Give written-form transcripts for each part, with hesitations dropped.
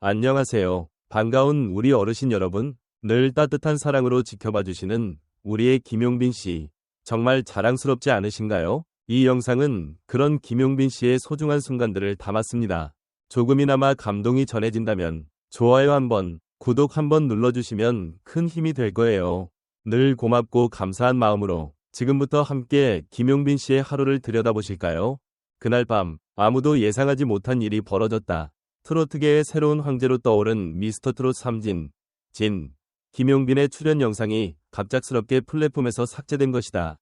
안녕하세요. 반가운 우리 어르신 여러분. 늘 따뜻한 사랑으로 지켜봐 주시는 우리의 김용빈 씨. 정말 자랑스럽지 않으신가요? 이 영상은 그런 김용빈 씨의 소중한 순간들을 담았습니다. 조금이나마 감동이 전해진다면 좋아요 한번, 구독 한번 눌러주시면 큰 힘이 될 거예요. 늘 고맙고 감사한 마음으로 지금부터 함께 김용빈 씨의 하루를 들여다보실까요? 그날 밤 아무도 예상하지 못한 일이 벌어졌다. 트로트계의 새로운 황제로 떠오른 미스터트롯 3진, 김용빈의 출연 영상이 갑작스럽게 플랫폼에서 삭제된 것이다.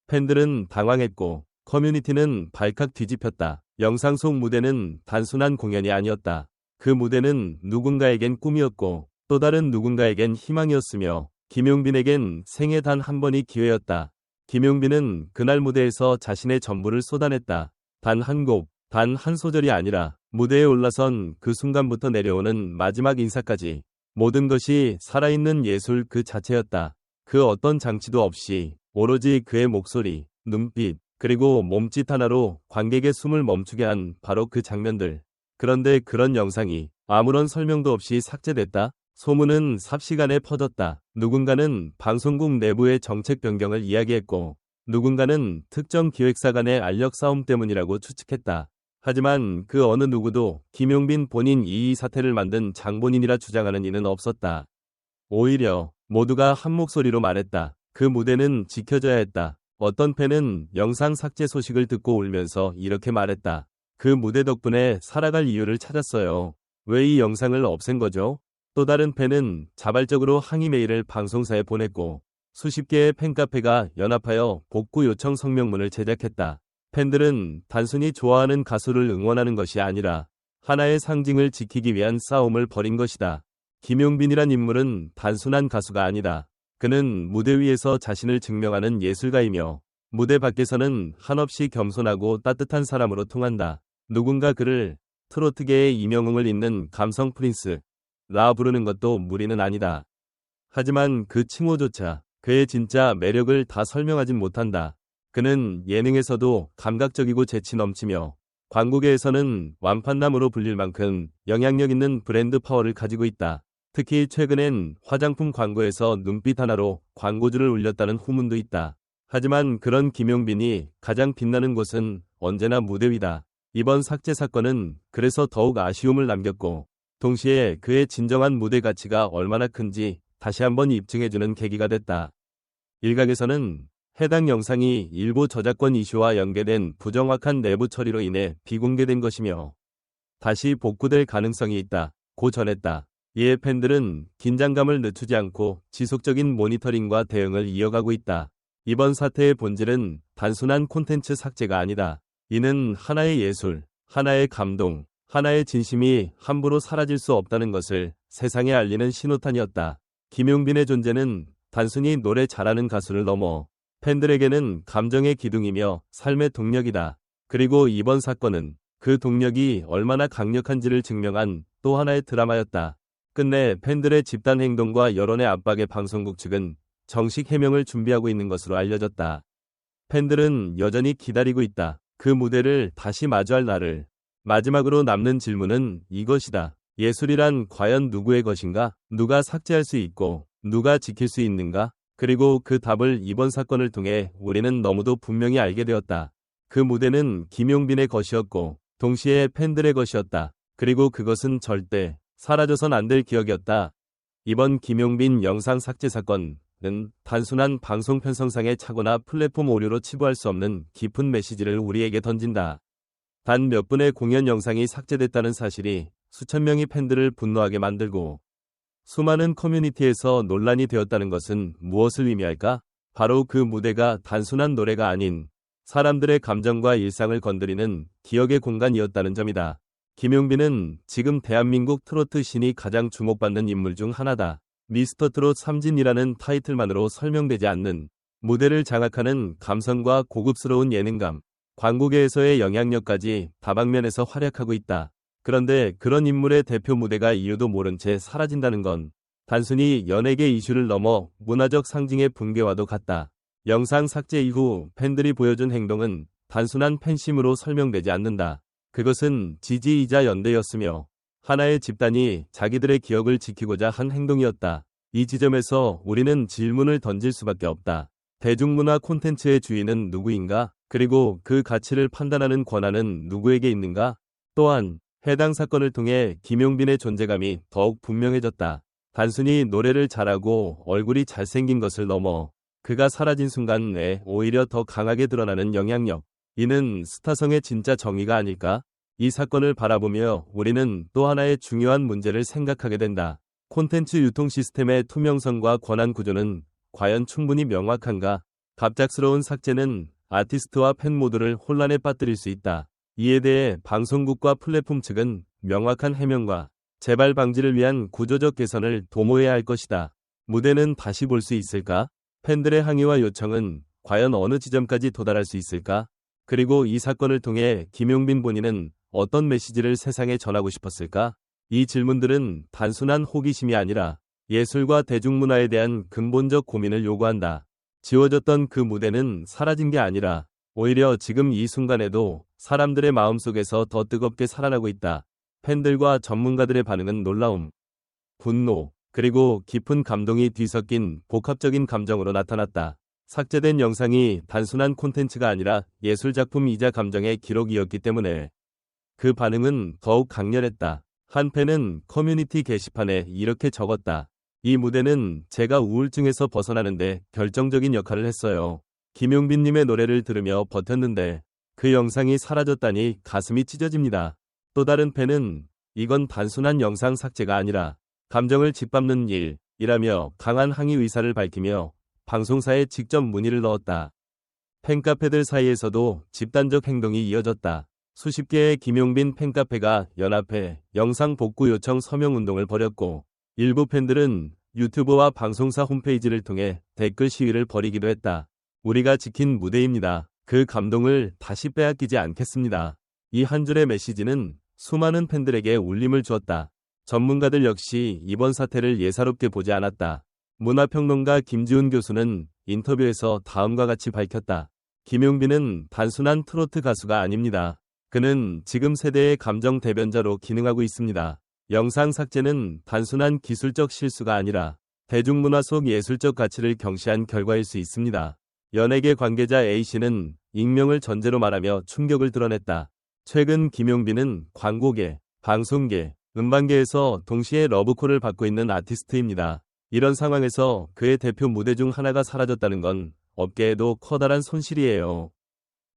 팬들은 당황했고 커뮤니티는 발칵 뒤집혔다. 영상 속 무대는 단순한 공연이 아니었다. 그 무대는 누군가에겐 꿈이었고 또 다른 누군가에겐 희망이었으며 김용빈에겐 생애 단 한 번이 기회였다. 김용빈은 그날 무대에서 자신의 전부를 쏟아냈다. 단 한 곡, 단 한 소절이 아니라 무대에 올라선 그 순간부터 내려오는 마지막 인사까지 모든 것이 살아있는 예술 그 자체였다. 그 어떤 장치도 없이 오로지 그의 목소리, 눈빛, 그리고 몸짓 하나로 관객의 숨을 멈추게 한 바로 그 장면들. 그런데 그런 영상이 아무런 설명도 없이 삭제됐다. 소문은 삽시간에 퍼졌다. 누군가는 방송국 내부의 정책 변경을 이야기했고 누군가는 특정 기획사 간의 알력 싸움 때문이라고 추측했다. 하지만 그 어느 누구도 김용빈 본인 이 사태를 만든 장본인이라 주장하는 이는 없었다. 오히려 모두가 한 목소리로 말했다. 그 무대는 지켜져야 했다. 어떤 팬은 영상 삭제 소식을 듣고 울면서 이렇게 말했다. 그 무대 덕분에 살아갈 이유를 찾았어요. 왜 이 영상을 없앤 거죠? 또 다른 팬은 자발적으로 항의 메일을 방송사에 보냈고 수십 개의 팬카페가 연합하여 복구 요청 성명문을 제작했다. 팬들은 단순히 좋아하는 가수를 응원하는 것이 아니라 하나의 상징을 지키기 위한 싸움을 벌인 것이다. 김용빈이란 인물은 단순한 가수가 아니다. 그는 무대 위에서 자신을 증명하는 예술가이며 무대 밖에서는 한없이 겸손하고 따뜻한 사람으로 통한다. 누군가 그를 트로트계의 임영웅을 잇는 감성 프린스라 부르는 것도 무리는 아니다. 하지만 그 칭호조차 그의 진짜 매력을 다 설명하진 못한다. 그는 예능에서도 감각적이고 재치 넘치며 광고계에서는 완판남으로 불릴 만큼 영향력 있는 브랜드 파워를 가지고 있다. 특히 최근엔 화장품 광고에서 눈빛 하나로 광고주를 울렸다는 후문도 있다. 하지만 그런 김용빈이 가장 빛나는 곳은 언제나 무대 위다. 이번 삭제 사건은 그래서 더욱 아쉬움을 남겼고 동시에 그의 진정한 무대 가치가 얼마나 큰지 다시 한번 입증해주는 계기가 됐다. 일각에서는 해당 영상이 일부 저작권 이슈와 연계된 부정확한 내부 처리로 인해 비공개된 것이며 다시 복구될 가능성이 있다고 전했다. 이에 팬들은 긴장감을 늦추지 않고 지속적인 모니터링과 대응을 이어가고 있다. 이번 사태의 본질은 단순한 콘텐츠 삭제가 아니다. 이는 하나의 예술, 하나의 감동, 하나의 진심이 함부로 사라질 수 없다는 것을 세상에 알리는 신호탄이었다. 김용빈의 존재는 단순히 노래 잘하는 가수를 넘어 팬들에게는 감정의 기둥이며 삶의 동력이다. 그리고 이번 사건은 그 동력이 얼마나 강력한지를 증명한 또 하나의 드라마였다. 끝내 팬들의 집단 행동과 여론의 압박에 방송국 측은 정식 해명을 준비하고 있는 것으로 알려졌다. 팬들은 여전히 기다리고 있다. 그 무대를 다시 마주할 날을. 마지막으로 남는 질문은 이것이다. 예술이란 과연 누구의 것인가? 누가 삭제할 수 있고 누가 지킬 수 있는가? 그리고 그 답을 이번 사건을 통해 우리는 너무도 분명히 알게 되었다. 그 무대는 김용빈의 것이었고 동시에 팬들의 것이었다. 그리고 그것은 절대 사라져선 안 될 기억이었다. 이번 김용빈 영상 삭제 사건은 단순한 방송 편성상의 착오나 플랫폼 오류로 치부할 수 없는 깊은 메시지를 우리에게 던진다. 단 몇 분의 공연 영상이 삭제됐다는 사실이 수천 명의 팬들을 분노하게 만들고 수많은 커뮤니티에서 논란이 되었다는 것은 무엇을 의미할까? 바로 그 무대가 단순한 노래가 아닌 사람들의 감정과 일상을 건드리는 기억의 공간이었다는 점이다. 김용빈은 지금 대한민국 트로트 씬이 가장 주목받는 인물 중 하나다. 미스터트롯 3진이라는 타이틀만으로 설명되지 않는 무대를 장악하는 감성과 고급스러운 예능감, 광고계에서의 영향력까지 다방면에서 활약하고 있다. 그런데 그런 인물의 대표 무대가 이유도 모른 채 사라진다는 건 단순히 연예계 이슈를 넘어 문화적 상징의 붕괴와도 같다. 영상 삭제 이후 팬들이 보여준 행동은 단순한 팬심으로 설명되지 않는다. 그것은 지지이자 연대였으며 하나의 집단이 자기들의 기억을 지키고자 한 행동이었다. 이 지점에서 우리는 질문을 던질 수밖에 없다. 대중문화 콘텐츠의 주인은 누구인가? 그리고 그 가치를 판단하는 권한은 누구에게 있는가? 또한 해당 사건을 통해 김용빈의 존재감이 더욱 분명해졌다. 단순히 노래를 잘하고 얼굴이 잘생긴 것을 넘어 그가 사라진 순간에 오히려 더 강하게 드러나는 영향력. 이는 스타성의 진짜 정의가 아닐까? 이 사건을 바라보며 우리는 또 하나의 중요한 문제를 생각하게 된다. 콘텐츠 유통 시스템의 투명성과 권한 구조는 과연 충분히 명확한가? 갑작스러운 삭제는 아티스트와 팬 모두를 혼란에 빠뜨릴 수 있다. 이에 대해 방송국과 플랫폼 측은 명확한 해명과 재발 방지를 위한 구조적 개선을 도모해야 할 것이다. 무대는 다시 볼 수 있을까? 팬들의 항의와 요청은 과연 어느 지점까지 도달할 수 있을까? 그리고 이 사건을 통해 김용빈 본인은 어떤 메시지를 세상에 전하고 싶었을까? 이 질문들은 단순한 호기심이 아니라 예술과 대중문화에 대한 근본적 고민을 요구한다. 지워졌던 그 무대는 사라진 게 아니라 오히려 지금 이 순간에도 사람들의 마음속에서 더 뜨겁게 살아나고 있다. 팬들과 전문가들의 반응은 놀라움, 분노, 그리고 깊은 감동이 뒤섞인 복합적인 감정으로 나타났다. 삭제된 영상이 단순한 콘텐츠가 아니라 예술작품이자 감정의 기록이었기 때문에 그 반응은 더욱 강렬했다. 한 팬은 커뮤니티 게시판에 이렇게 적었다. 이 무대는 제가 우울증에서 벗어나는데 결정적인 역할을 했어요. 김용빈님의 노래를 들으며 버텼는데 그 영상이 사라졌다니 가슴이 찢어집니다. 또 다른 팬은 이건 단순한 영상 삭제가 아니라 감정을 짓밟는 일이라며 강한 항의 의사를 밝히며 방송사에 직접 문의를 넣었다. 팬카페들 사이에서도 집단적 행동이 이어졌다. 수십 개의 김용빈 팬카페가 연합해 영상 복구 요청 서명 운동을 벌였고 일부 팬들은 유튜브와 방송사 홈페이지를 통해 댓글 시위를 벌이기도 했다. 우리가 지킨 무대입니다. 그 감동을 다시 빼앗기지 않겠습니다. 이 한 줄의 메시지는 수많은 팬들에게 울림을 주었다. 전문가들 역시 이번 사태를 예사롭게 보지 않았다. 문화평론가 김지훈 교수는 인터뷰에서 다음과 같이 밝혔다. 김용빈은 단순한 트로트 가수가 아닙니다. 그는 지금 세대의 감정 대변자로 기능하고 있습니다. 영상 삭제는 단순한 기술적 실수가 아니라 대중문화 속 예술적 가치를 경시한 결과일 수 있습니다. 연예계 관계자 A씨는 익명을 전제로 말하며 충격을 드러냈다. 최근 김용빈은 광고계, 방송계, 음반계에서 동시에 러브콜을 받고 있는 아티스트입니다. 이런 상황에서 그의 대표 무대 중 하나가 사라졌다는 건 업계에도 커다란 손실이에요.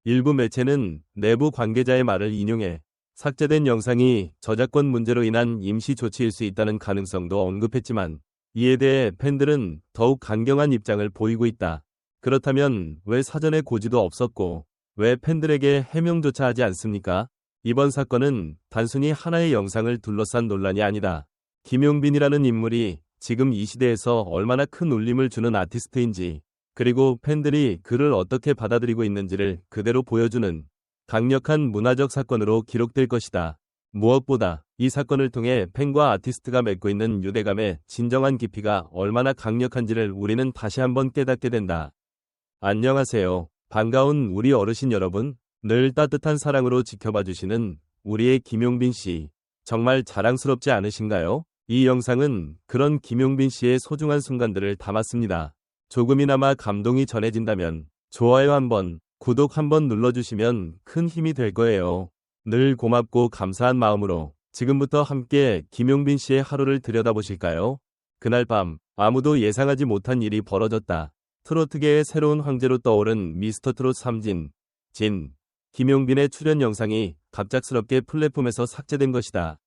일부 매체는 내부 관계자의 말을 인용해 삭제된 영상이 저작권 문제로 인한 임시 조치일 수 있다는 가능성도 언급했지만 이에 대해 팬들은 더욱 강경한 입장을 보이고 있다. 그렇다면 왜 사전에 고지도 없었고 왜 팬들에게 해명조차 하지 않습니까? 이번 사건은 단순히 하나의 영상을 둘러싼 논란이 아니다. 김용빈이라는 인물이 지금 이 시대에서 얼마나 큰 울림을 주는 아티스트인지 그리고 팬들이 그를 어떻게 받아들이고 있는지를 그대로 보여주는 강력한 문화적 사건으로 기록될 것이다. 무엇보다 이 사건을 통해 팬과 아티스트가 맺고 있는 유대감의 진정한 깊이가 얼마나 강력한지를 우리는 다시 한번 깨닫게 된다. 안녕하세요. 반가운 우리 어르신 여러분. 늘 따뜻한 사랑으로 지켜봐 주시는 우리의 김용빈 씨. 정말 자랑스럽지 않으신가요? 이 영상은 그런 김용빈 씨의 소중한 순간들을 담았습니다. 조금이나마 감동이 전해진다면 좋아요 한번, 구독 한번 눌러주시면 큰 힘이 될 거예요. 늘 고맙고 감사한 마음으로 지금부터 함께 김용빈 씨의 하루를 들여다보실까요? 그날 밤 아무도 예상하지 못한 일이 벌어졌다. 트로트계의 새로운 황제로 떠오른 미스터트롯 3진, 김용빈의 출연 영상이 갑작스럽게 플랫폼에서 삭제된 것이다.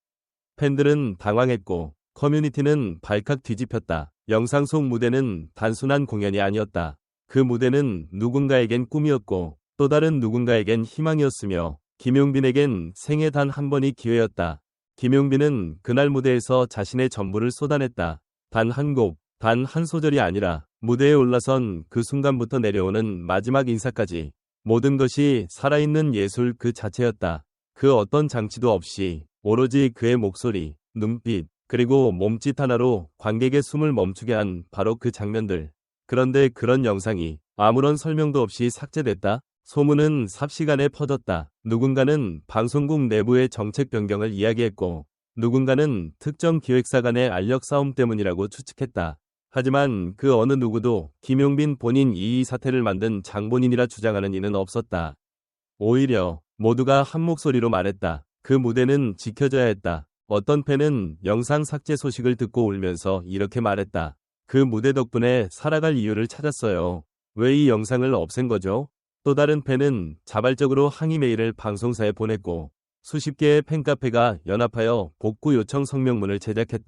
팬들은 당황했고 커뮤니티는 발칵 뒤집혔다. 영상 속 무대는 단순한 공연이 아니었다. 그 무대는 누군가에겐 꿈이었고 또 다른 누군가에겐 희망이었으며 김용빈에겐 생애 단 한 번이 기회였다. 김용빈은 그날 무대에서 자신의 전부를 쏟아냈다. 단 한 곡, 단 한 소절이 아니라 무대에 올라선 그 순간부터 내려오는 마지막 인사까지 모든 것이 살아있는 예술 그 자체였다. 그 어떤 장치도 없이 오로지 그의 목소리, 눈빛, 그리고 몸짓 하나로 관객의 숨을 멈추게 한 바로 그 장면들. 그런데 그런 영상이 아무런 설명도 없이 삭제됐다? 소문은 삽시간에 퍼졌다. 누군가는 방송국 내부의 정책 변경을 이야기했고 누군가는 특정 기획사 간의 알력 싸움 때문이라고 추측했다. 하지만 그 어느 누구도 김용빈 본인 이 사태를 만든 장본인이라 주장하는 이는 없었다. 오히려 모두가 한 목소리로 말했다. 그 무대는 지켜져야 했다. 어떤 팬은 영상 삭제 소식을 듣고 울면서 이렇게 말했다. 그 무대 덕분에 살아갈 이유를 찾았어요. 왜 이 영상을 없앤 거죠? 또 다른 팬은 자발적으로 항의 메일을 방송사에 보냈고 수십 개의 팬카페가 연합하여 복구 요청 성명문을 제작했다.